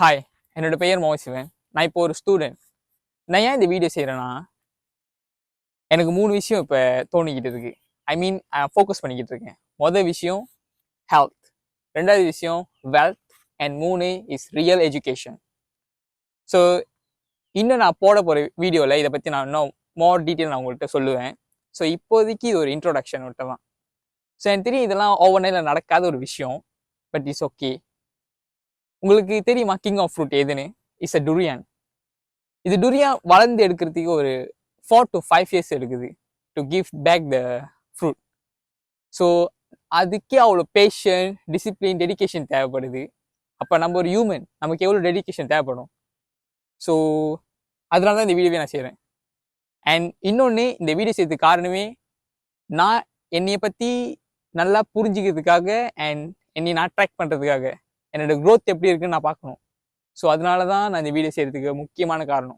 Hi, என்னோட பெயர் மோகசிவன். நான் இப்போ ஒரு ஸ்டூடெண்ட். நான் ஏன் இந்த வீடியோ செய்கிறேன்னா, எனக்கு 3 விஷயம் இப்போ தோணிக்கிட்டு இருக்கு. ஃபோக்கஸ் பண்ணிக்கிட்டு இருக்கேன். மொதல் விஷயம் ஹெல்த், 2வது விஷயம் wealth, and 3 is real education. So இன்னும் நான் போட போகிற வீடியோவில் இதை பற்றி நான் இன்னும் மோர் டீட்டெயில் நான் உங்கள்கிட்ட சொல்லுவேன். ஸோ இப்போதைக்கு இது ஒரு இன்ட்ரோடக்ஷன் மட்டும் தான். ஸோ எனக்கு தெரியும் இதெல்லாம் ஓவர் நைட்டில் நடக்காத ஒரு விஷயம், பட் இட்ஸ் ஓகே. உங்களுக்கு தெரியுமா கிங் ஆஃப் ஃப்ரூட் எதுன்னு? It's a durian. இது டுரியான் வளர்ந்து எடுக்கிறதுக்கு ஒரு 4 to 5 years எடுக்குது to give back the fruit. So அதுக்கே அவ்வளோ பேஷன், டிசிப்ளின், டெடிக்கேஷன் தேவைப்படுது. அப்போ நம்ம ஒரு ஹியூமன், நமக்கு எவ்வளோ டெடிக்கேஷன் தேவைப்படும். ஸோ அதனால தான் இந்த வீடியோவே நான் செய்கிறேன். அண்ட் இன்னொன்று, இந்த வீடியோ செய்யறதுக்கு காரணமே நான் என்னைய பற்றி நல்லா புரிஞ்சுக்கிறதுக்காக அண்ட் என்னை நான் ட்ராக் பண்ணுறதுக்காக. என்னோட க்ரோத் எப்படி இருக்குன்னு நான் பார்க்கணும். ஸோ அதனால தான் நான் இந்த வீடியோ செய்கிறதுக்கு முக்கியமான காரணம்.